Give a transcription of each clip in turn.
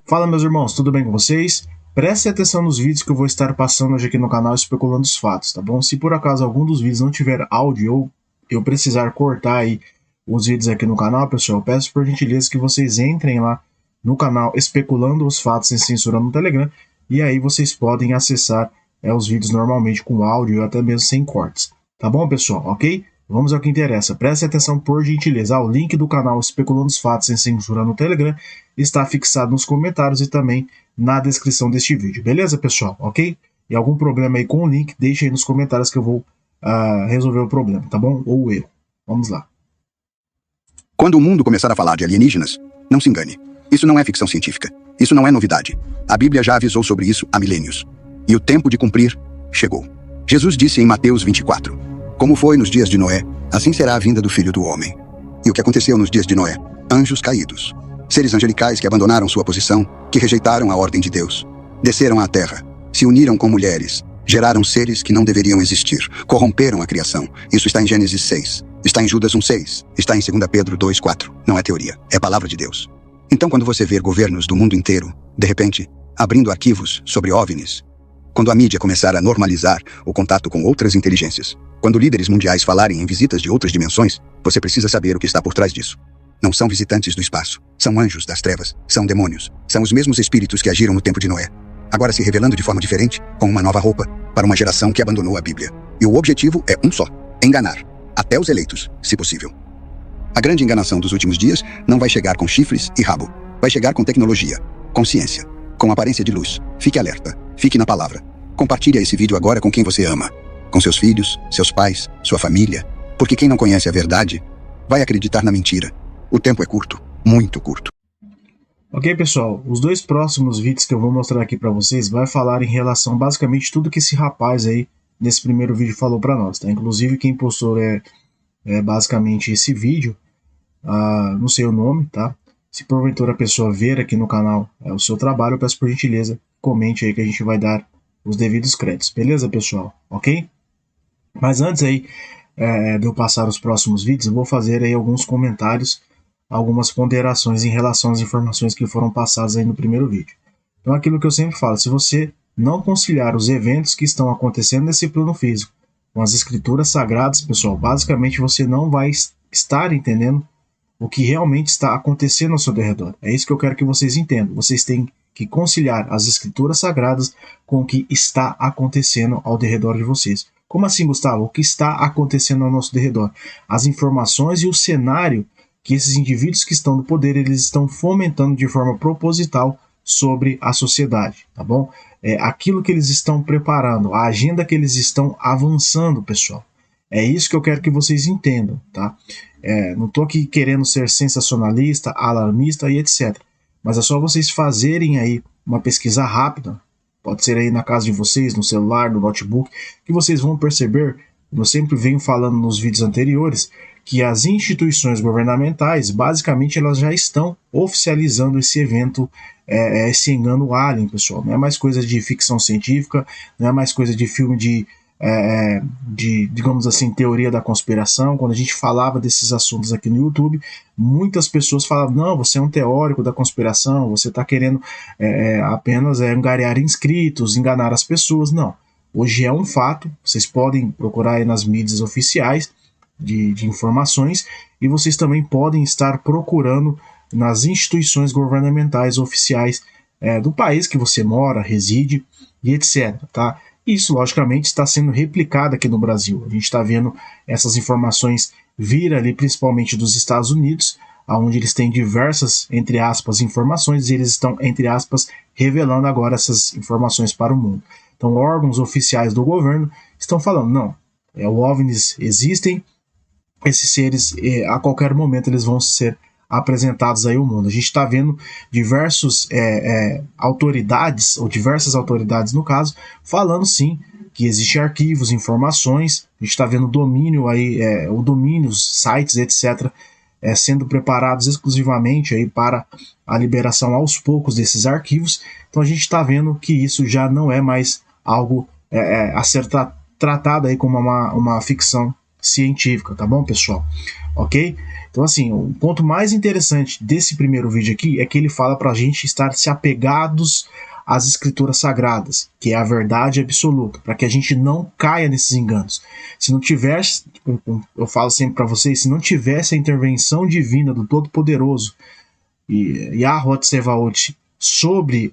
Fala, meus irmãos, tudo bem com vocês? Prestem atenção nos vídeos que eu vou estar passando hoje aqui no canal Especulando os Fatos, tá bom? Se por acaso algum dos vídeos não tiver áudio ou eu precisar cortar aí os vídeos aqui no canal, pessoal, eu peço por gentileza que vocês entrem lá no canal Especulando os Fatos sem censura no Telegram e aí vocês podem acessar os vídeos normalmente com áudio ou até mesmo sem cortes. Tá bom, pessoal? Ok? Vamos ao que interessa. Preste atenção por gentileza. O link do canal Especulando os Fatos sem censura no Telegram está fixado nos comentários e também na descrição deste vídeo. Beleza, pessoal? Ok? E algum problema aí com o link, deixe aí nos comentários que eu vou resolver o problema, tá bom? Ou o erro. Vamos lá. Quando o mundo começar a falar de alienígenas, não se engane. Isso não é ficção científica. Isso não é novidade. A Bíblia já avisou sobre isso há milênios. E o tempo de cumprir chegou. Jesus disse em Mateus 24: como foi nos dias de Noé, assim será a vinda do Filho do Homem. E o que aconteceu nos dias de Noé? Anjos caídos. Seres angelicais que abandonaram sua posição, que rejeitaram a ordem de Deus. Desceram à terra, se uniram com mulheres, geraram seres que não deveriam existir, corromperam a criação. Isso está em Gênesis 6, está em Judas 1:6, está em 2 Pedro 2:4. Não é teoria, é palavra de Deus. Então quando você ver governos do mundo inteiro, de repente, abrindo arquivos sobre OVNIs, quando a mídia começar a normalizar o contato com outras inteligências, quando líderes mundiais falarem em visitas de outras dimensões, você precisa saber o que está por trás disso. Não são visitantes do espaço, são anjos das trevas, são demônios, são os mesmos espíritos que agiram no tempo de Noé, agora se revelando de forma diferente, com uma nova roupa, para uma geração que abandonou a Bíblia. E o objetivo é um só: enganar, até os eleitos, se possível. A grande enganação dos últimos dias não vai chegar com chifres e rabo, vai chegar com tecnologia, com ciência, com aparência de luz. Fique alerta, fique na palavra. Compartilhe esse vídeo agora com quem você ama, com seus filhos, seus pais, sua família, porque quem não conhece a verdade vai acreditar na mentira. O tempo é curto, muito curto. Ok, pessoal, os dois próximos vídeos que eu vou mostrar aqui para vocês vai falar em relação basicamente tudo que esse rapaz aí nesse primeiro vídeo falou para nós, tá? Inclusive quem postou é basicamente esse vídeo, não sei o nome, tá? Se porventura a pessoa ver aqui no canal o seu trabalho, eu peço por gentileza, comente aí que a gente vai dar os devidos créditos, beleza, pessoal? Ok? Mas antes aí de eu passar os próximos vídeos, eu vou fazer aí alguns comentários, algumas ponderações em relação às informações que foram passadas aí no primeiro vídeo. Então aquilo que eu sempre falo, se você não conciliar os eventos que estão acontecendo nesse plano físico com as escrituras sagradas, pessoal, basicamente você não vai estar entendendo o que realmente está acontecendo ao seu redor. É isso que eu quero que vocês entendam. Vocês têm que conciliar as escrituras sagradas com o que está acontecendo ao redor de vocês. Como assim, Gustavo? O que está acontecendo ao nosso redor? As informações e o cenário que esses indivíduos que estão no poder, eles estão fomentando de forma proposital sobre a sociedade, tá bom? Aquilo que eles estão preparando, a agenda que eles estão avançando, pessoal. É isso que eu quero que vocês entendam, tá? Não estou aqui querendo ser sensacionalista, alarmista e etc. Mas é só vocês fazerem aí uma pesquisa rápida, pode ser aí na casa de vocês, no celular, no notebook, que vocês vão perceber, eu sempre venho falando nos vídeos anteriores, que as instituições governamentais, basicamente, elas já estão oficializando esse evento, esse engano alien, pessoal. Não é mais coisa de ficção científica, não é mais coisa de filme de digamos assim, teoria da conspiração. Quando a gente falava desses assuntos aqui no YouTube, muitas pessoas falavam: não, você é um teórico da conspiração, você está querendo apenas angariar inscritos, enganar as pessoas. Não, hoje é um fato, vocês podem procurar aí nas mídias oficiais de informações, e vocês também podem estar procurando nas instituições governamentais oficiais do país que você mora, reside e etc, tá? Isso, logicamente, está sendo replicado aqui no Brasil. A gente está vendo essas informações vir ali, principalmente dos Estados Unidos, onde eles têm diversas, entre aspas, informações, e eles estão, entre aspas, revelando agora essas informações para o mundo. Então, órgãos oficiais do governo estão falando: não, os OVNIs existem, esses seres, a qualquer momento, eles vão ser apresentados aí ao mundo. A gente está vendo diversas autoridades, ou diversas autoridades no caso, falando sim que existem arquivos, informações. A gente está vendo domínio aí, domínios, sites, etc., sendo preparados exclusivamente aí para a liberação aos poucos desses arquivos. Então a gente está vendo que isso já não é mais algo a ser tratado aí como uma ficção científica, tá bom, pessoal? Ok? Então, assim, o ponto mais interessante desse primeiro vídeo aqui é que ele fala pra gente estar se apegados às escrituras sagradas, que é a verdade absoluta, para que a gente não caia nesses enganos. Se não tivesse, eu falo sempre para vocês, se não tivesse a intervenção divina do Todo-Poderoso e Yahweh Tsevaot sobre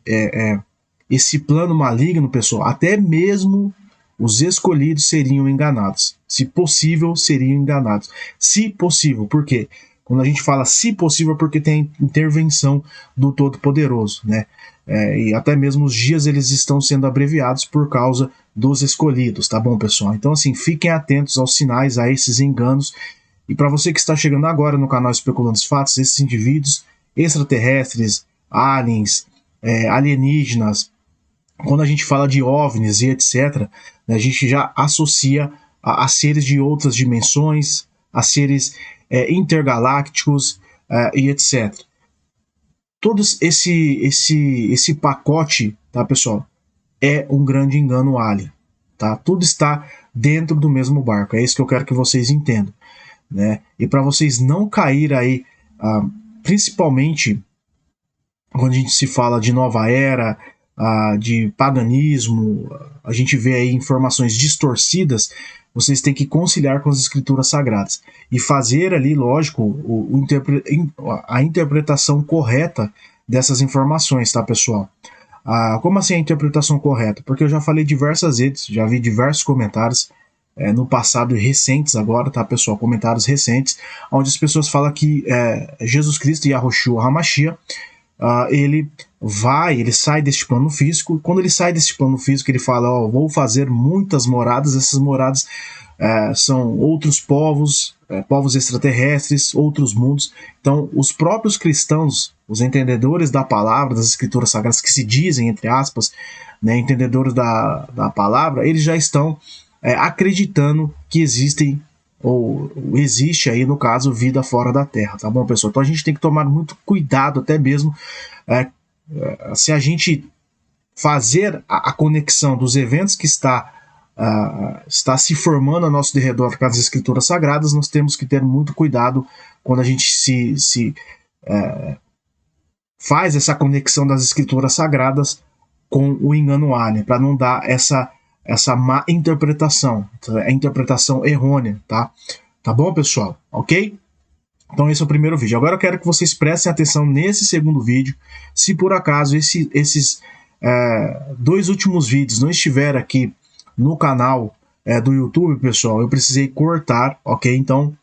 esse plano maligno, pessoal, até mesmo os escolhidos seriam enganados. Se possível, seriam enganados. Se possível, por quê? Quando a gente fala se possível, é porque tem intervenção do Todo-Poderoso, né? E até mesmo os dias eles estão sendo abreviados por causa dos escolhidos, tá bom, pessoal? Então, assim, fiquem atentos aos sinais, a esses enganos. E para você que está chegando agora no canal Especulando os Fatos, esses indivíduos extraterrestres, aliens, alienígenas, quando a gente fala de OVNIs e etc., né, a gente já associa a seres de outras dimensões, a seres intergalácticos e etc. Todo esse pacote, tá, pessoal, é um grande engano alien, tá? Tudo está dentro do mesmo barco, é isso que eu quero que vocês entendam, né? E para vocês não caírem aí, principalmente quando a gente se fala de nova era, de paganismo, a gente vê aí informações distorcidas, vocês têm que conciliar com as escrituras sagradas e fazer ali, lógico, a interpretação correta dessas informações, tá, pessoal? Como assim a interpretação correta? Porque eu já falei diversas vezes, já vi diversos comentários no passado e recentes agora, tá, pessoal? Comentários recentes, onde as pessoas falam que Jesus Cristo, Yahushua HaMashiach, ele sai deste plano físico. Quando ele sai deste plano físico, ele fala, vou fazer muitas moradas. Essas moradas são outros povos, povos extraterrestres, outros mundos. Então, os próprios cristãos, os entendedores da palavra, das escrituras sagradas, que se dizem, entre aspas, né, entendedores da palavra, eles já estão acreditando que existem, ou existe aí, no caso, vida fora da Terra, tá bom, pessoal? Então a gente tem que tomar muito cuidado, até mesmo se a gente fazer a conexão dos eventos que está se formando ao nosso derredor com as escrituras sagradas, nós temos que ter muito cuidado quando a gente faz essa conexão das escrituras sagradas com o engano alien, para não dar essa má interpretação, a interpretação errônea, tá? Tá bom, pessoal? Ok? Então esse é o primeiro vídeo. Agora eu quero que vocês prestem atenção nesse segundo vídeo. Se por acaso esses dois últimos vídeos não estiverem aqui no canal do YouTube, pessoal, eu precisei cortar, ok? Então,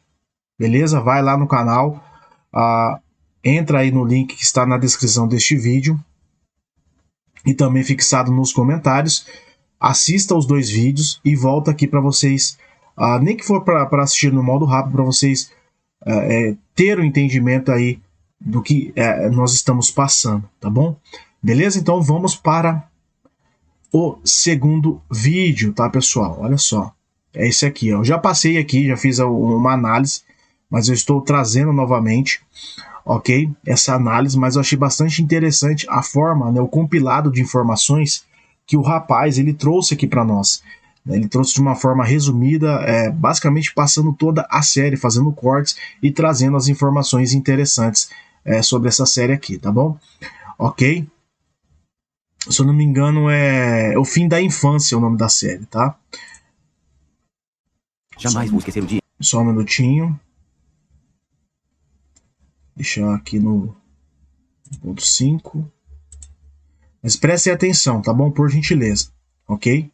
beleza? Vai lá no canal, entra aí no link que está na descrição deste vídeo e também fixado nos comentários. Assista os dois vídeos e volta aqui para vocês, nem que for para assistir no modo rápido, para vocês ter o entendimento aí do que nós estamos passando, tá bom? Beleza? Então vamos para o segundo vídeo, tá, pessoal? Olha só, é esse aqui, ó. Eu já passei aqui, já fiz uma análise, mas eu estou trazendo novamente, ok? Essa análise, mas eu achei bastante interessante a forma, né, o compilado de informações que o rapaz ele trouxe aqui para nós. Ele trouxe de uma forma resumida, basicamente passando toda a série, fazendo cortes e trazendo as informações interessantes sobre essa série aqui, tá bom? Ok? Se eu não me engano, é O Fim da Infância o nome da série, tá? Jamais vou esquecer o dia. Só um minutinho. Deixar aqui no ponto 5. Mas prestem atenção, tá bom? Por gentileza, ok?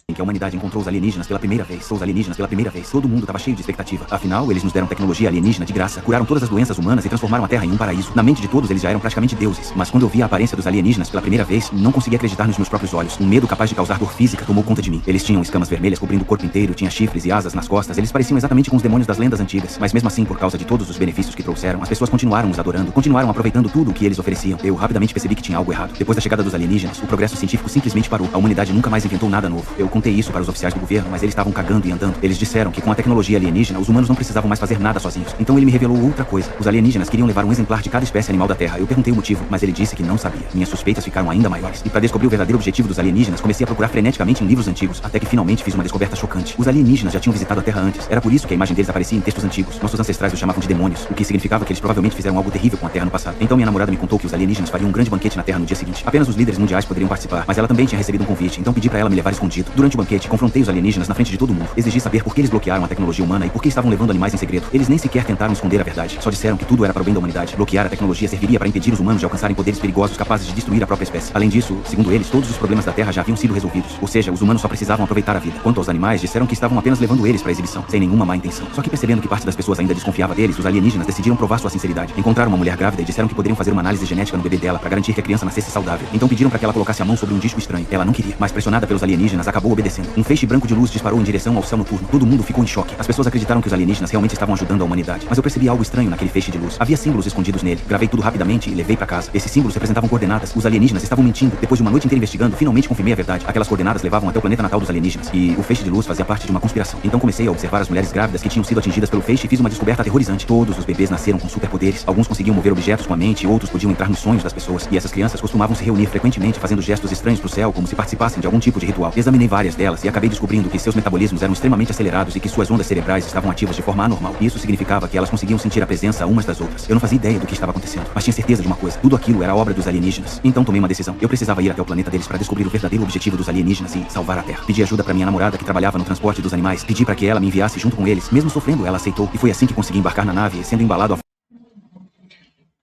Em que a humanidade encontrou os alienígenas pela primeira vez. Os alienígenas pela primeira vez. Todo mundo estava cheio de expectativa. Afinal, eles nos deram tecnologia alienígena de graça, curaram todas as doenças humanas e transformaram a Terra em um paraíso. Na mente de todos, eles já eram praticamente deuses. Mas quando eu vi a aparência dos alienígenas pela primeira vez, não consegui acreditar nos meus próprios olhos. Um medo capaz de causar dor física tomou conta de mim. Eles tinham escamas vermelhas cobrindo o corpo inteiro, tinha chifres e asas nas costas. Eles pareciam exatamente com os demônios das lendas antigas. Mas mesmo assim, por causa de todos os benefícios que trouxeram, as pessoas continuaram os adorando, continuaram aproveitando tudo o que eles ofereciam. Eu rapidamente percebi que tinha algo errado. Depois da chegada dos alienígenas, o progresso científico simplesmente parou. A humanidade nunca mais inventou nada novo. Eu contei isso para os oficiais do governo, mas eles estavam cagando e andando. Eles disseram que com a tecnologia alienígena, os humanos não precisavam mais fazer nada sozinhos. Então ele me revelou outra coisa. Os alienígenas queriam levar um exemplar de cada espécie animal da Terra. Eu perguntei o motivo, mas ele disse que não sabia. Minhas suspeitas ficaram ainda maiores. E para descobrir o verdadeiro objetivo dos alienígenas, comecei a procurar freneticamente em livros antigos, até que finalmente fiz uma descoberta chocante. Os alienígenas já tinham visitado a Terra antes. Era por isso que a imagem deles aparecia em textos antigos. Nossos ancestrais os chamavam de demônios, o que significava que eles provavelmente fizeram algo terrível com a Terra no passado. Então minha namorada me contou que os alienígenas fariam um grande banquete na Terra no dia seguinte. Apenas os líderes mundiais poderiam participar, mas ela também tinha recebido um convite, então pedi para ela me levar escondido. Durante o banquete, confrontei os alienígenas na frente de todo mundo. Exigi saber por que eles bloquearam a tecnologia humana e por que estavam levando animais em segredo. Eles nem sequer tentaram esconder a verdade. Só disseram que tudo era para o bem da humanidade. Bloquear a tecnologia serviria para impedir os humanos de alcançarem poderes perigosos capazes de destruir a própria espécie. Além disso, segundo eles, todos os problemas da Terra já haviam sido resolvidos. Ou seja, os humanos só precisavam aproveitar a vida. Quanto aos animais, disseram que estavam apenas levando eles para exibição, sem nenhuma má intenção. Só que percebendo que parte das pessoas ainda desconfiava deles, os alienígenas decidiram provar sua sinceridade. Encontraram uma mulher grávida e disseram que poderiam fazer uma análise genética no bebê dela para garantir que a criança nascesse saudável. Então pediram para que ela colocasse a mão sobre um disco estranho. Ela não queria, mas pressionada pelos alienígenas, acabou obedecendo. Um feixe branco de luz disparou em direção ao céu noturno. Todo mundo ficou em choque. As pessoas acreditaram que os alienígenas realmente estavam ajudando a humanidade. Mas eu percebi algo estranho naquele feixe de luz. Havia símbolos escondidos nele. Gravei tudo rapidamente e levei para casa. Esses símbolos representavam coordenadas. Os alienígenas estavam mentindo. Depois de uma noite inteira investigando, finalmente confirmei a verdade. Aquelas coordenadas levavam até o planeta natal dos alienígenas. E o feixe de luz fazia parte de uma conspiração. Então comecei a observar as mulheres grávidas que tinham sido atingidas pelo feixe e fiz uma descoberta aterrorizante. Todos os bebês nasceram com superpoderes. Alguns conseguiam mover objetos com a mente, outros podiam entrar nos sonhos das pessoas. E essas crianças costumavam se reunir frequentemente fazendo gestos estranhos pro céu, como se participassem de algum tipo de ritual. Examinei várias delas e acabei descobrindo que seus metabolismos eram extremamente acelerados e que suas ondas cerebrais estavam ativas de forma anormal. E isso significava que elas conseguiam sentir a presença umas das outras. Eu não fazia ideia do que estava acontecendo, mas tinha certeza de uma coisa. Tudo aquilo era obra dos alienígenas. Então tomei uma decisão. Eu precisava ir até o planeta deles para descobrir o verdadeiro objetivo dos alienígenas e salvar a Terra. Pedi ajuda para minha namorada que trabalhava no transporte dos animais. Pedi para que ela me enviasse junto com eles. Mesmo sofrendo, ela aceitou. E foi assim que consegui embarcar na nave, sendo embalado a...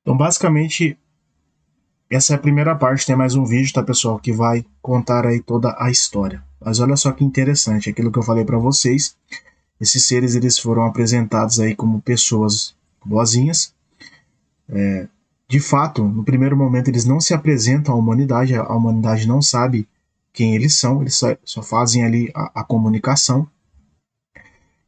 Então, basicamente, essa é a primeira parte. Tem mais um vídeo, tá, pessoal, que vai contar aí toda a história. Mas olha só que interessante, aquilo que eu falei para vocês. Esses seres, eles foram apresentados aí como pessoas boazinhas. De fato, no primeiro momento, eles não se apresentam à humanidade. A humanidade não sabe quem eles são. Eles só fazem ali a comunicação.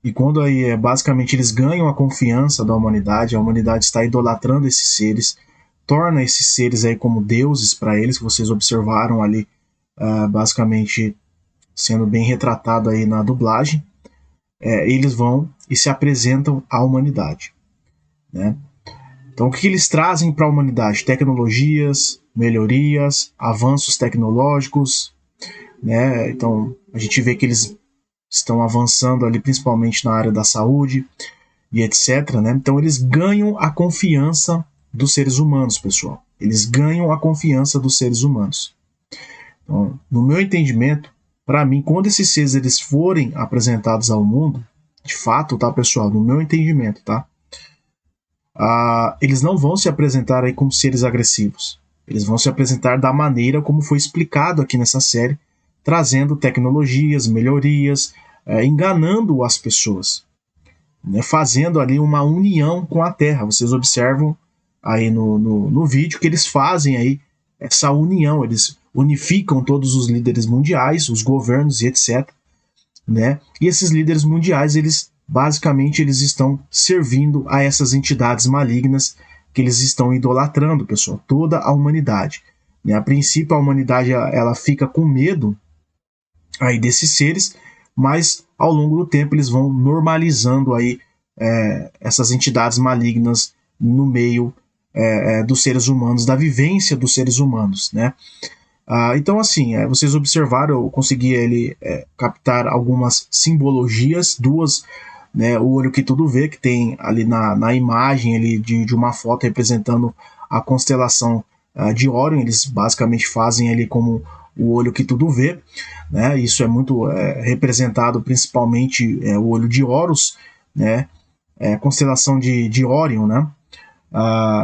E quando aí, basicamente, eles ganham a confiança da humanidade, a humanidade está idolatrando esses seres, torna esses seres aí como deuses para eles, que vocês observaram ali, basicamente sendo bem retratado aí na dublagem. Eles vão e se apresentam à humanidade, né? Então, o que eles trazem para a humanidade? Tecnologias, melhorias, avanços tecnológicos, né? Então, a gente vê que eles estão avançando ali principalmente na área da saúde e etc, né? Então eles ganham a confiança dos seres humanos, pessoal. Eles ganham a confiança dos seres humanos. Então, no meu entendimento, para mim, quando esses seres eles forem apresentados ao mundo, de fato, tá, pessoal? No meu entendimento, tá? Eles não vão se apresentar aí como seres agressivos. Eles vão se apresentar da maneira como foi explicado aqui nessa série, trazendo tecnologias, melhorias, enganando as pessoas, né, fazendo ali uma união com a Terra. Vocês observam aí no vídeo que eles fazem aí essa união, eles unificam todos os líderes mundiais, os governos e etc, né? E esses líderes mundiais, eles basicamente eles estão servindo a essas entidades malignas que eles estão idolatrando, pessoal, toda a humanidade, né? A princípio a humanidade ela fica com medo aí desses seres, mas ao longo do tempo eles vão normalizando aí essas entidades malignas no meio dos seres humanos, da vivência dos seres humanos, né? Então assim, vocês observaram, eu consegui captar algumas simbologias, duas, né? O olho que tudo vê, que tem ali na imagem ali de uma foto representando a constelação de Órion. Eles basicamente fazem ali como o olho que tudo vê, né? Isso é muito representado principalmente o olho de Horus, né? Constelação de Órion, né?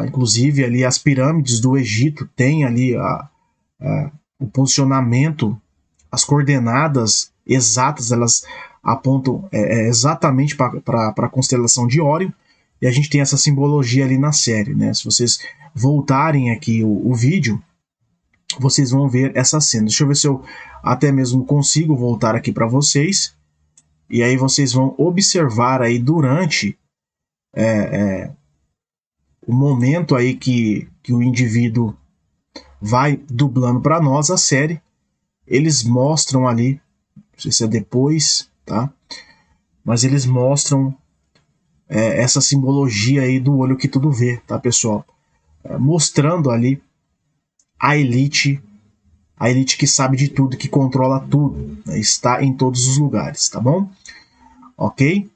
Inclusive ali as pirâmides do Egito tem ali o posicionamento, as coordenadas exatas, elas apontam exatamente para a constelação de Órion, e a gente tem essa simbologia ali na série, né? Se vocês voltarem aqui o vídeo, vocês vão ver essa cena. Deixa eu ver se eu até mesmo consigo voltar aqui para vocês. E aí vocês vão observar aí durante o momento aí que o indivíduo vai dublando para nós a série. Eles mostram ali não sei se é depois, tá? Mas eles mostram essa simbologia aí do olho que tudo vê, tá, pessoal? Mostrando ali a elite que sabe de tudo, que controla tudo, né? Está em todos os lugares, tá bom? Ok?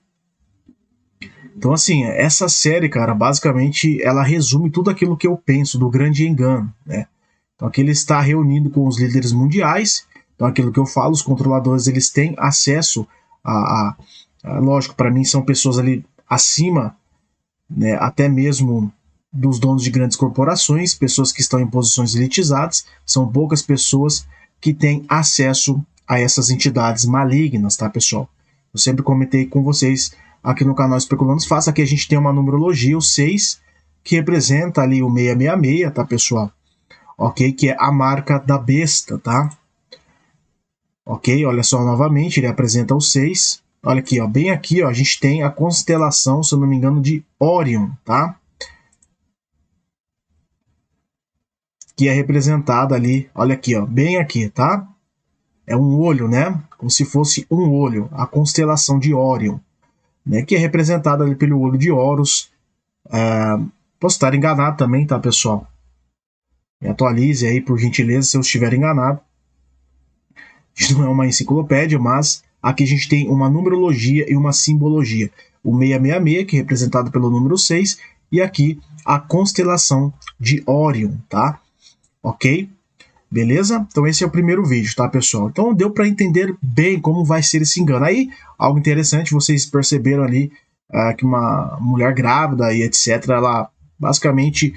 Então, assim, essa série, cara, basicamente, ela resume tudo aquilo que eu penso do grande engano, né? Então, aqui ele está reunido com os líderes mundiais. Então, aquilo que eu falo, os controladores, eles têm acesso lógico, para mim são pessoas ali acima, né, até mesmo dos donos de grandes corporações, pessoas que estão em posições elitizadas. São poucas pessoas que têm acesso a essas entidades malignas, tá, pessoal? Eu sempre comentei com vocês aqui no canal Especulando Fácil. Aqui a gente tem uma numerologia, o 6, que representa ali o 666, tá, pessoal? Ok? Que é a marca da besta, tá? Ok? Olha só, novamente, ele apresenta o 6. Olha aqui, ó, bem aqui, ó, a gente tem a constelação, se eu não me engano, de Órion, tá? Que é representada ali, olha aqui, ó, bem aqui, tá? É um olho, né? Como se fosse um olho, a constelação de Órion, né? Que é representada ali pelo olho de Horus. Posso estar enganado também, tá, pessoal? Me atualize aí, por gentileza, se eu estiver enganado. Isso não é uma enciclopédia, mas aqui a gente tem uma numerologia e uma simbologia. O 666, que é representado pelo número 6, e aqui a constelação de Órion, tá? Ok? Beleza? Então esse é o primeiro vídeo, tá, pessoal? Então deu para entender bem como vai ser esse engano. Aí, algo interessante, vocês perceberam ali que uma mulher grávida e etc, ela basicamente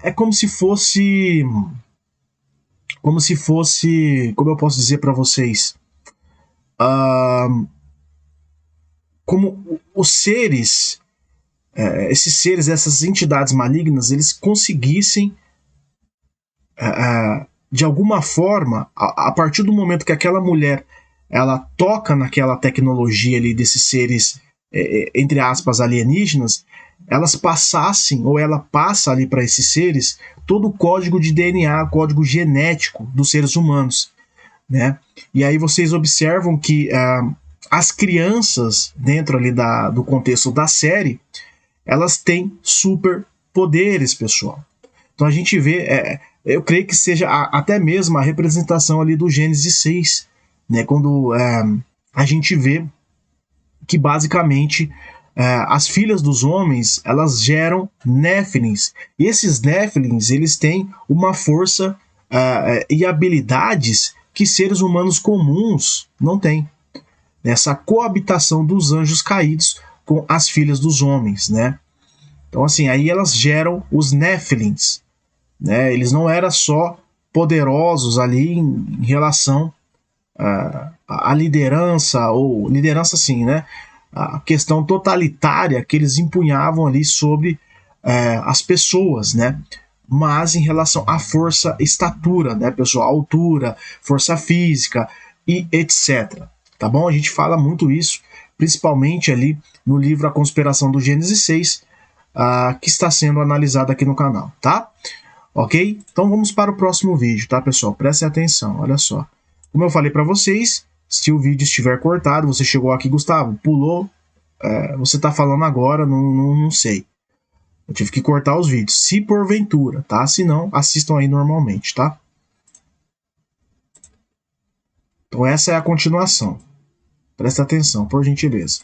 é como se fosse, como eu posso dizer para vocês, como os seres, esses seres, essas entidades malignas, eles conseguissem de alguma forma, a partir do momento que aquela mulher ela toca naquela tecnologia ali desses seres, entre aspas, alienígenas, elas passassem, ou ela passa ali para esses seres, todo o código de DNA, código genético dos seres humanos, né? E aí vocês observam que as crianças, dentro ali do contexto da série, elas têm superpoderes, pessoal. Então a gente vê, eu creio que seja até mesmo a representação ali do Gênesis 6, né? Quando a gente vê que basicamente as filhas dos homens, elas geram Néfilins. E esses Néfilins, eles têm uma força e habilidades que seres humanos comuns não têm. Essa coabitação dos anjos caídos com as filhas dos homens, né? Então, assim, aí elas geram os Néfilins, né? Eles não eram só poderosos ali em relação à liderança, ou liderança sim, né? A questão totalitária que eles empunhavam ali sobre as pessoas, né? Mas em relação à força, estatura, né, pessoal? Altura, força física e etc. Tá bom? A gente fala muito isso, principalmente ali no livro A Conspiração do Gênesis 6, que está sendo analisado aqui no canal, tá? Ok? Então vamos para o próximo vídeo, tá, pessoal? Prestem atenção, olha só. Como eu falei para vocês, se o vídeo estiver cortado, você chegou aqui, Gustavo, pulou, você tá falando agora, não sei. Eu tive que cortar os vídeos, se porventura, tá? Se não, assistam aí normalmente, tá? Então essa é a continuação. Presta atenção, por gentileza.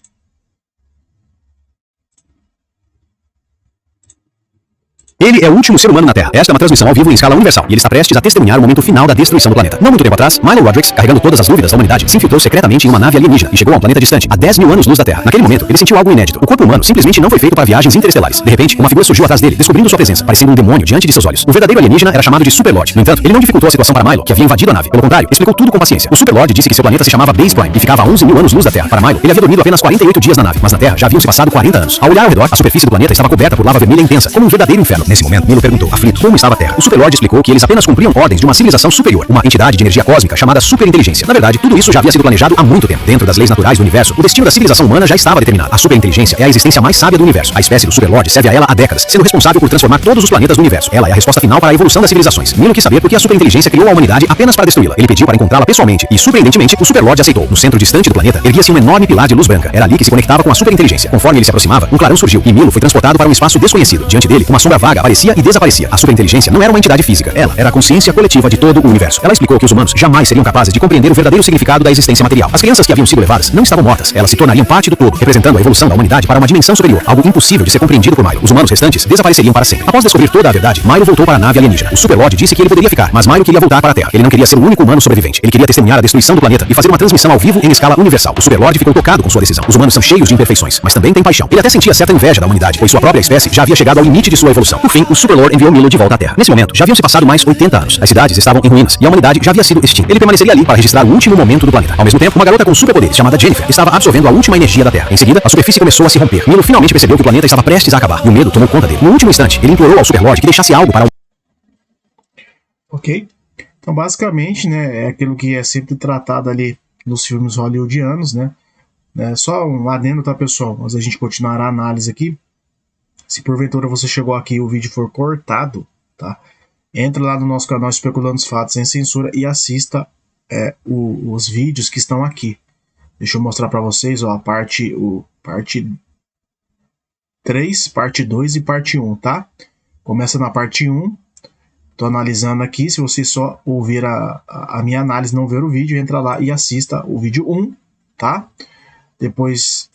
Ele é o último ser humano na Terra. Esta é uma transmissão ao vivo em escala universal, e ele está prestes a testemunhar o momento final da destruição do planeta. Não muito tempo atrás, Milo Rodrigues, carregando todas as dúvidas da humanidade, se infiltrou secretamente em uma nave alienígena e chegou a um planeta distante, a 10 mil anos-luz da Terra. Naquele momento, ele sentiu algo inédito. O corpo humano simplesmente não foi feito para viagens interestelares. De repente, uma figura surgiu atrás dele, descobrindo sua presença, parecendo um demônio diante de seus olhos. O verdadeiro alienígena era chamado de Superlord. No entanto, ele não dificultou a situação para Milo, que havia invadido a nave. Pelo contrário, explicou tudo com paciência. O Superlord disse que seu planeta se chamava Base Prime e ficava a 11 mil anos-luz da Terra. Para Milo, ele havia dormido apenas 48 dias na nave, mas na Terra já haviam se passado 40 anos. Ao olhar ao redor, a superfície do planeta estava coberta por lava vermelha intensa, como um verdadeiro inferno. Nesse momento, Milo perguntou, aflito, como estava a Terra. O Superlord explicou que eles apenas cumpriam ordens de uma civilização superior, uma entidade de energia cósmica chamada superinteligência. Na verdade, tudo isso já havia sido planejado há muito tempo. Dentro das leis naturais do universo, o destino da civilização humana já estava determinado. A superinteligência é a existência mais sábia do universo. A espécie do Superlord serve a ela há décadas, sendo responsável por transformar todos os planetas do universo. Ela é a resposta final para a evolução das civilizações. Milo quis saber por que a superinteligência criou a humanidade apenas para destruí-la. Ele pediu para encontrá-la pessoalmente e, surpreendentemente, o Superlord aceitou. No centro distante do planeta, erguia-se um enorme pilar de luz branca. Era ali que se conectava com a superinteligência. Conforme ele se aproximava, um clarão surgiu e Milo foi transportado para um espaço desconhecido. Diante dele, uma sombra vaga aparecia e desaparecia. A superinteligência não era uma entidade física. Ela era a consciência coletiva de todo o universo. Ela explicou que os humanos jamais seriam capazes de compreender o verdadeiro significado da existência material. As crianças que haviam sido levadas não estavam mortas. Elas se tornariam parte do todo, representando a evolução da humanidade para uma dimensão superior, algo impossível de ser compreendido por Milo. Os humanos restantes desapareceriam para sempre. Após descobrir toda a verdade, Milo voltou para a nave alienígena. O Superlord disse que ele poderia ficar, mas Milo queria voltar para a Terra. Ele não queria ser o único humano sobrevivente. Ele queria testemunhar a destruição do planeta e fazer uma transmissão ao vivo em escala universal. O Superlord ficou tocado com sua decisão. Os humanos são cheios de imperfeições, mas também têm paixão. Ele até sentia certa inveja da humanidade, pois sua própria espécie já havia chegado ao limite de sua evolução. Por fim, o Superlord enviou Milo de volta à Terra. Nesse momento, já haviam se passado mais 80 anos. As cidades estavam em ruínas e a humanidade já havia sido extinta. Ele permaneceria ali para registrar o último momento do planeta. Ao mesmo tempo, uma garota com superpoderes chamada Jennifer estava absorvendo a última energia da Terra. Em seguida, a superfície começou a se romper. Milo finalmente percebeu que o planeta estava prestes a acabar e o medo tomou conta dele. No último instante, ele implorou ao Superlord que deixasse algo para o... Ok? Então, basicamente, né, é aquilo que é sempre tratado ali nos filmes hollywoodianos, né? Só um adendo, tá, pessoal? Mas a gente continuará a análise aqui. Se porventura você chegou aqui e o vídeo for cortado, tá? Entre lá no nosso canal Especulando os Fatos Sem Censura e assista os vídeos que estão aqui. Deixa eu mostrar para vocês, ó, a parte 3, parte 2 e parte 1, tá? Começa na parte 1. Tô analisando aqui. Se você só ouvir a minha análise, não ver o vídeo, entra lá e assista o vídeo 1, tá? Depois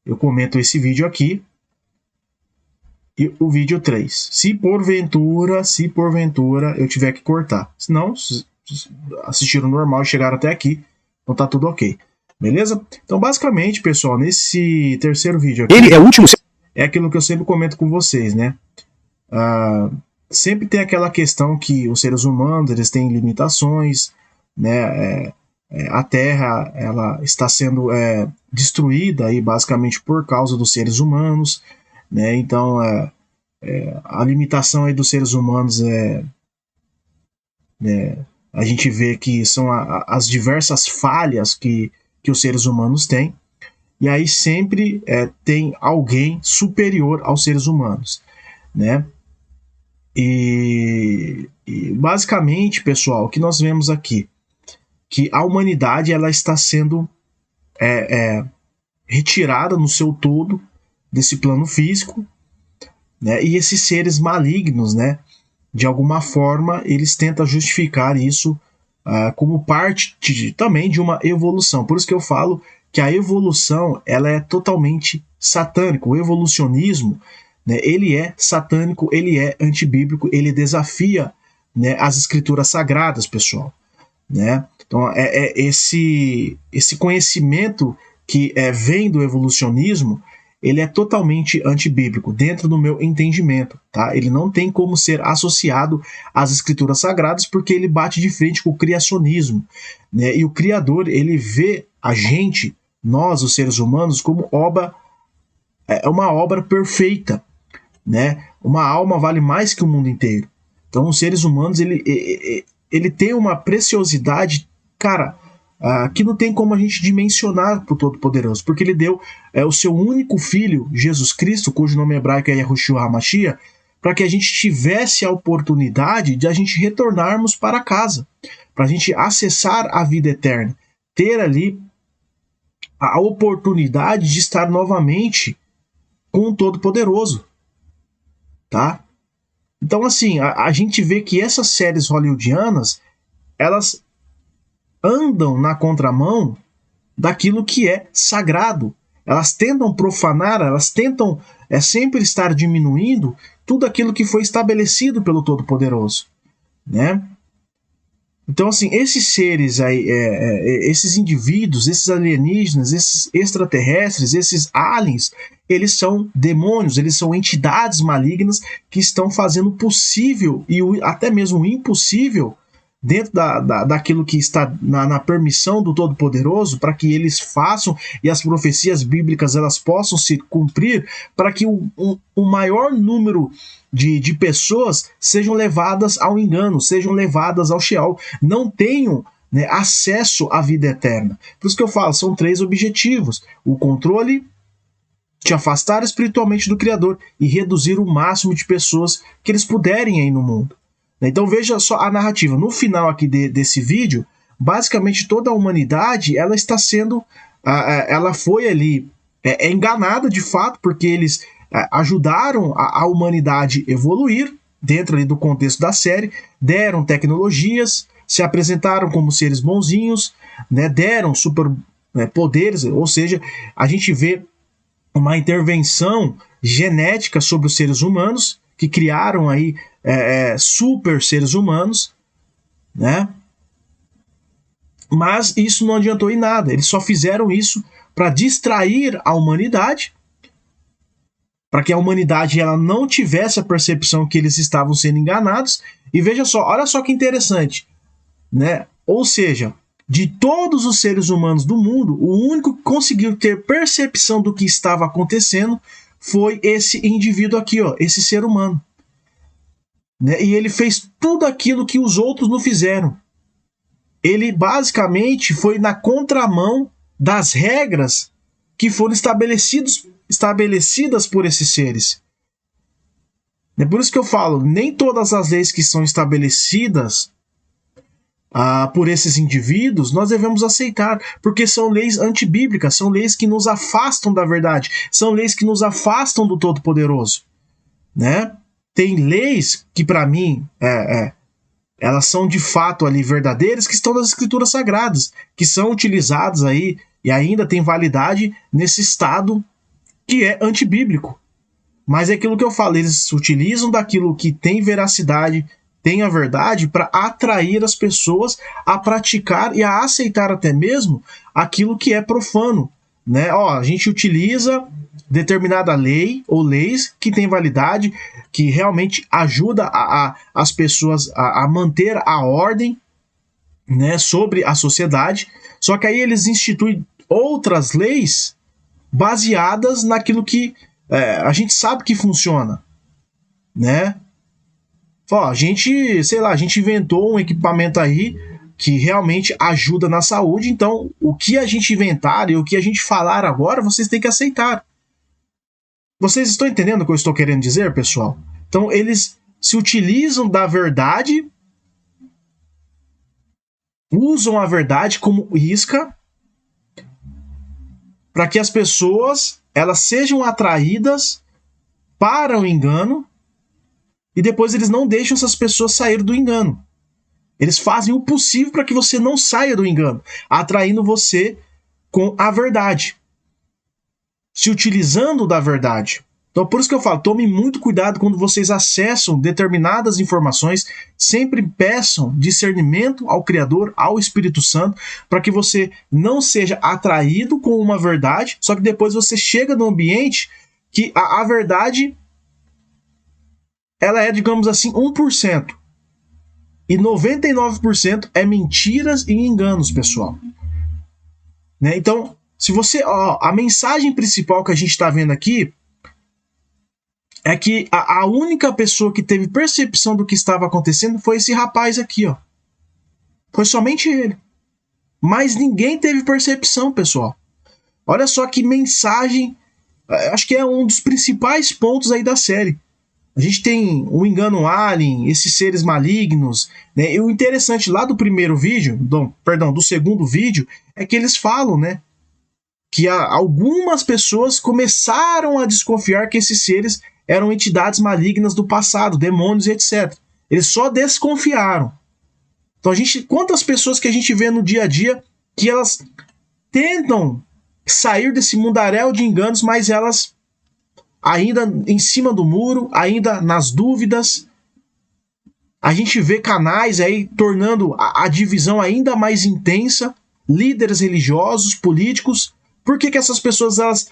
eu comento esse vídeo aqui e o vídeo 3. Se porventura eu tiver que cortar. Se não, assistiram normal e chegaram até aqui, então tá tudo ok. Beleza? Então, basicamente, pessoal, nesse terceiro vídeo aqui... Ele é o último... É aquilo que eu sempre comento com vocês, né? Sempre tem aquela questão que os seres humanos, eles têm limitações, né? A Terra, ela está sendo destruída aí, basicamente por causa dos seres humanos, né? Então, a limitação aí dos seres humanos a gente vê que são as diversas falhas que os seres humanos têm, e aí sempre tem alguém superior aos seres humanos, né? E basicamente, pessoal, o que nós vemos aqui, que a humanidade ela está sendo retirada no seu todo desse plano físico, né? E esses seres malignos, né, de alguma forma, eles tentam justificar isso como parte também de uma evolução. Por isso que eu falo que a evolução ela é totalmente satânica. O evolucionismo, né, ele é satânico, ele é antibíblico, ele desafia, né, as escrituras sagradas, pessoal, né? Então, esse conhecimento que vem do evolucionismo, ele é totalmente antibíblico, dentro do meu entendimento, tá? Ele não tem como ser associado às escrituras sagradas, porque ele bate de frente com o criacionismo, né? E o Criador, ele vê a gente, nós, os seres humanos, como uma obra perfeita, né? Uma alma vale mais que o mundo inteiro. Então, os seres humanos, ele tem uma preciosidade, cara, que não tem como a gente dimensionar para o Todo-Poderoso, porque ele deu o seu único filho, Jesus Cristo, cujo nome hebraico é Yahushua HaMashiach, para que a gente tivesse a oportunidade de a gente retornarmos para casa, para a gente acessar a vida eterna, ter ali a oportunidade de estar novamente com o Todo-Poderoso, tá? Então, assim, a gente vê que essas séries hollywoodianas, elas andam na contramão daquilo que é sagrado. Elas tentam profanar, elas tentam sempre estar diminuindo tudo aquilo que foi estabelecido pelo Todo-Poderoso, né? Então, assim, esses seres aí, esses indivíduos, esses alienígenas, esses extraterrestres, esses aliens, eles são demônios, eles são entidades malignas que estão fazendo o possível e até mesmo o impossível, dentro daquilo que está na permissão do Todo-Poderoso, para que eles façam e as profecias bíblicas elas possam se cumprir, para que o maior número de pessoas sejam levadas ao engano, sejam levadas ao Sheol, não tenham, né, acesso à vida eterna. Por isso que eu falo, são 3 objetivos: o controle, te afastar espiritualmente do Criador e reduzir o máximo de pessoas que eles puderem aí no mundo. Então veja só a narrativa. No final aqui desse vídeo, basicamente toda a humanidade ela está sendo, ela foi ali enganada de fato, porque eles ajudaram a humanidade evoluir dentro ali do contexto da série, deram tecnologias, se apresentaram como seres bonzinhos, né, deram super poderes, ou seja, a gente vê uma intervenção genética sobre os seres humanos, que criaram aí super seres humanos, né? Mas isso não adiantou em nada. Eles só fizeram isso para distrair a humanidade, para que a humanidade ela não tivesse a percepção que eles estavam sendo enganados. E veja só, olha só que interessante, né? Ou seja, de todos os seres humanos do mundo, o único que conseguiu ter percepção do que estava acontecendo foi esse indivíduo aqui, ó, esse ser humano. Né? E ele fez tudo aquilo que os outros não fizeram. Ele basicamente foi na contramão das regras que foram estabelecidas por esses seres. É por isso que eu falo, nem todas as leis que são estabelecidas por esses indivíduos, nós devemos aceitar, porque são leis antibíblicas, são leis que nos afastam da verdade, são leis que nos afastam do Todo-Poderoso, né? Tem leis que para mim elas são de fato ali verdadeiras, que estão nas escrituras sagradas, que são utilizadas aí e ainda tem validade nesse estado que é antibíblico. Mas é aquilo que eu falo, eles utilizam daquilo que tem veracidade, tem a verdade, para atrair as pessoas a praticar e a aceitar até mesmo aquilo que é profano, né? Ó, a gente utiliza determinada lei ou leis que tem validade, que realmente ajuda as pessoas a manter a ordem, né, sobre a sociedade, só que aí eles instituem outras leis baseadas naquilo que a gente sabe que funciona, né? Ó, a gente, sei lá, a gente inventou um equipamento aí que realmente ajuda na saúde, então o que a gente inventar e o que a gente falar agora, vocês têm que aceitar. Vocês estão entendendo o que eu estou querendo dizer, pessoal? Então eles se utilizam da verdade, usam a verdade como isca para que as pessoas elas sejam atraídas para o engano e depois eles não deixam essas pessoas sair do engano. Eles fazem o possível para que você não saia do engano, atraindo você com a verdade, se utilizando da verdade. Então por isso que eu falo, tome muito cuidado quando vocês acessam determinadas informações, sempre peçam discernimento ao Criador, ao Espírito Santo, para que você não seja atraído com uma verdade, só que depois você chega no ambiente que a verdade ela é, digamos assim, 1%. E 99% é mentiras e enganos, pessoal. Né? Então, se você... a mensagem principal que a gente está vendo aqui é que a única pessoa que teve percepção do que estava acontecendo foi esse rapaz aqui, ó. Foi somente ele. Mas ninguém teve percepção, pessoal. Olha só que mensagem... Acho que é um dos principais pontos aí da série. A gente tem o engano alien, esses seres malignos, né? E o interessante lá do primeiro vídeo, do segundo vídeo, é que eles falam, né, que algumas pessoas começaram a desconfiar que esses seres eram entidades malignas do passado, demônios e etc. Eles só desconfiaram. Então quantas pessoas que a gente vê no dia a dia que elas tentam sair desse mundaréu de enganos, mas elas ainda em cima do muro, ainda nas dúvidas. A gente vê canais aí tornando a divisão ainda mais intensa, líderes religiosos, políticos. Por que essas pessoas elas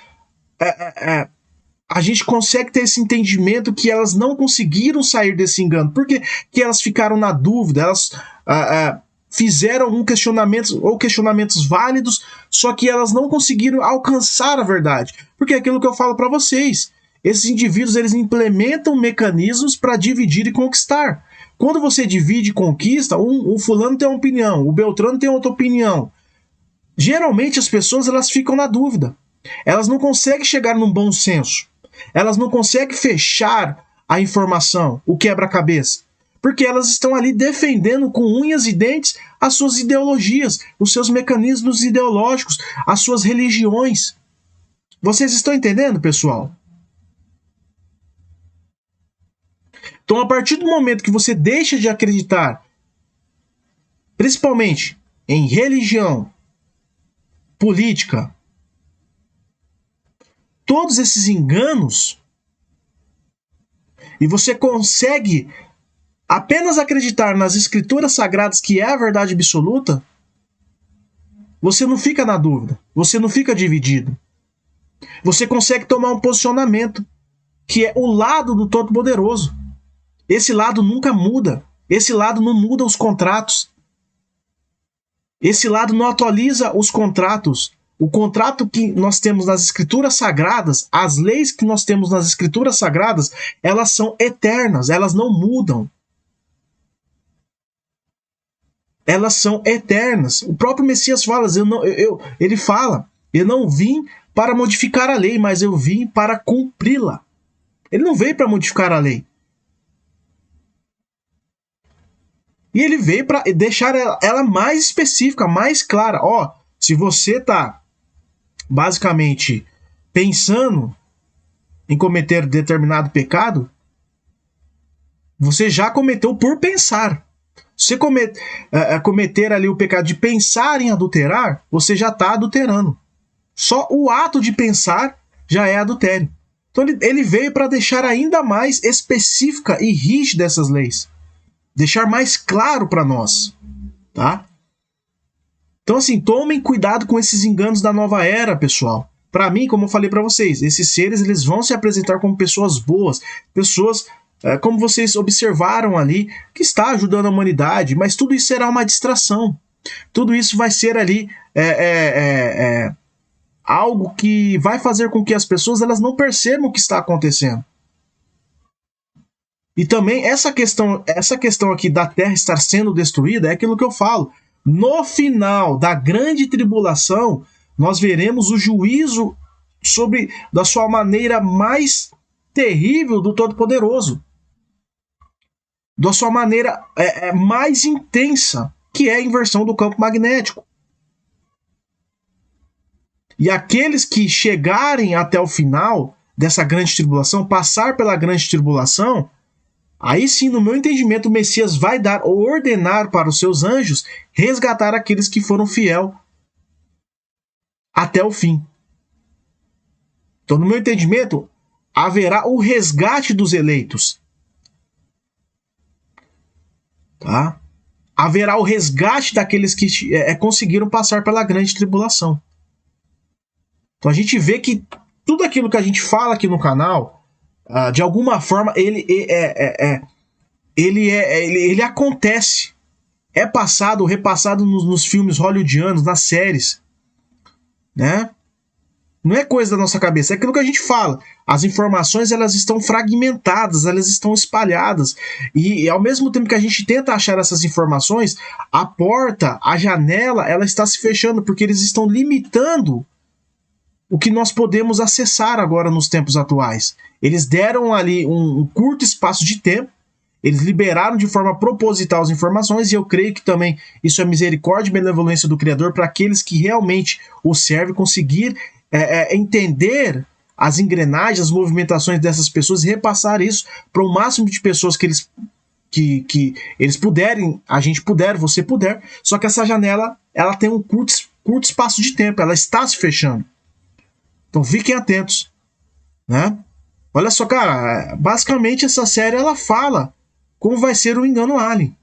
a gente consegue ter esse entendimento que elas não conseguiram sair desse engano. Por que elas ficaram na dúvida? Elas fizeram algum questionamento ou questionamentos válidos, só que elas não conseguiram alcançar a verdade. Porque é aquilo que eu falo para vocês. Esses indivíduos, eles implementam mecanismos para dividir e conquistar. Quando você divide e conquista, o fulano tem uma opinião, o Beltrano tem outra opinião. Geralmente as pessoas, elas ficam na dúvida. Elas não conseguem chegar num bom senso. Elas não conseguem fechar a informação, o quebra-cabeça. Porque elas estão ali defendendo com unhas e dentes as suas ideologias, os seus mecanismos ideológicos, as suas religiões. Vocês estão entendendo, pessoal? Então, a partir do momento que você deixa de acreditar, principalmente em religião, política, todos esses enganos, e você consegue apenas acreditar nas escrituras sagradas, que é a verdade absoluta, você não fica na dúvida, você não fica dividido. Você consegue tomar um posicionamento, que é o lado do Todo-Poderoso. Esse lado nunca muda. Esse lado não muda os contratos. Esse lado não atualiza os contratos. O contrato que nós temos nas escrituras sagradas, as leis que nós temos nas escrituras sagradas, elas são eternas, elas não mudam. Elas são eternas. O próprio Messias fala, ele fala, eu não vim para modificar a lei, mas eu vim para cumpri-la. Ele não veio para modificar a lei. E ele veio para deixar ela mais específica, mais clara. Ó, se você está basicamente pensando em cometer determinado pecado, você já cometeu por pensar. Se você cometer ali o pecado de pensar em adulterar, você já está adulterando. Só o ato de pensar já é adultério. Então ele veio para deixar ainda mais específica e rígida essas leis. Deixar mais claro para nós, tá? Então, assim, tomem cuidado com esses enganos da nova era, pessoal. Para mim, como eu falei para vocês, esses seres, eles vão se apresentar como pessoas boas, pessoas, como vocês observaram ali, que está ajudando a humanidade, mas tudo isso será uma distração. Tudo isso vai ser ali algo que vai fazer com que as pessoas, elas não percebam o que está acontecendo. E também essa questão aqui da Terra estar sendo destruída é aquilo que eu falo. No final da grande tribulação, nós veremos o juízo da sua maneira mais terrível do Todo-Poderoso. Da sua maneira mais intensa, que é a inversão do campo magnético. E aqueles que chegarem até o final dessa grande tribulação, passar pela grande tribulação, aí sim, no meu entendimento, o Messias vai dar ou ordenar para os seus anjos resgatar aqueles que foram fiel até o fim. Então, no meu entendimento, haverá o resgate dos eleitos. Tá? Haverá o resgate daqueles que conseguiram passar pela grande tribulação. Então a gente vê que tudo aquilo que a gente fala aqui no canal, de alguma forma, ele acontece. É passado, repassado nos filmes hollywoodianos, nas séries. Né? Não é coisa da nossa cabeça, é aquilo que a gente fala. As informações, elas estão fragmentadas, elas estão espalhadas. E ao mesmo tempo que a gente tenta achar essas informações, a porta, a janela, ela está se fechando, porque eles estão limitando o que nós podemos acessar agora nos tempos atuais. Eles deram ali um curto espaço de tempo, eles liberaram de forma proposital as informações, e eu creio que também isso é misericórdia e benevolência do Criador para aqueles que realmente o servem, conseguir entender as engrenagens, as movimentações dessas pessoas e repassar isso para o máximo de pessoas que eles puderem, a gente puder, você puder, só que essa janela, ela tem um curto espaço de tempo, ela está se fechando. Então fiquem atentos, né? Olha só, cara, basicamente essa série, ela fala como vai ser o engano alien,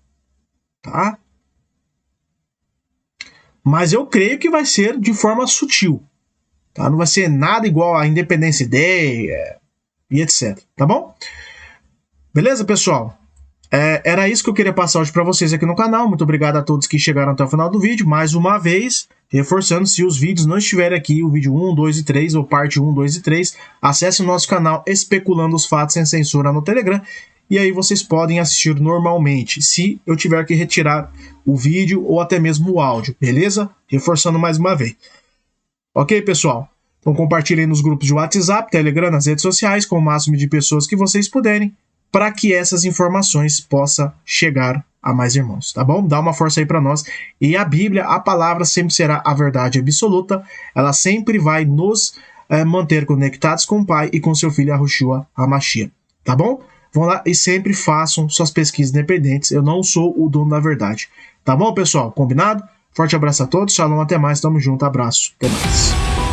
tá? Mas eu creio que vai ser de forma sutil, tá? Não vai ser nada igual a Independence Day, e etc. Tá bom? Beleza, pessoal? Era isso que eu queria passar hoje para vocês aqui no canal. Muito obrigado a todos que chegaram até o final do vídeo. Mais uma vez, reforçando, se os vídeos não estiverem aqui, o vídeo 1, 2 e 3, ou parte 1, 2 e 3, acesse o nosso canal Especulando os Fatos Sem Censura no Telegram. E aí vocês podem assistir normalmente, se eu tiver que retirar o vídeo ou até mesmo o áudio, beleza? Reforçando mais uma vez. Ok, pessoal? Então compartilhem nos grupos de WhatsApp, Telegram, nas redes sociais, com o máximo de pessoas que vocês puderem, para que essas informações possam chegar a mais irmãos, tá bom? Dá uma força aí para nós. E a Bíblia, a palavra sempre será a verdade absoluta. Ela sempre vai nos manter conectados com o Pai e com seu Filho Yahushua HaMashiach, tá bom? Vão lá e sempre façam suas pesquisas independentes. Eu não sou o dono da verdade. Tá bom, pessoal? Combinado? Forte abraço a todos. Shalom, até mais. Tamo junto. Abraço. Até mais.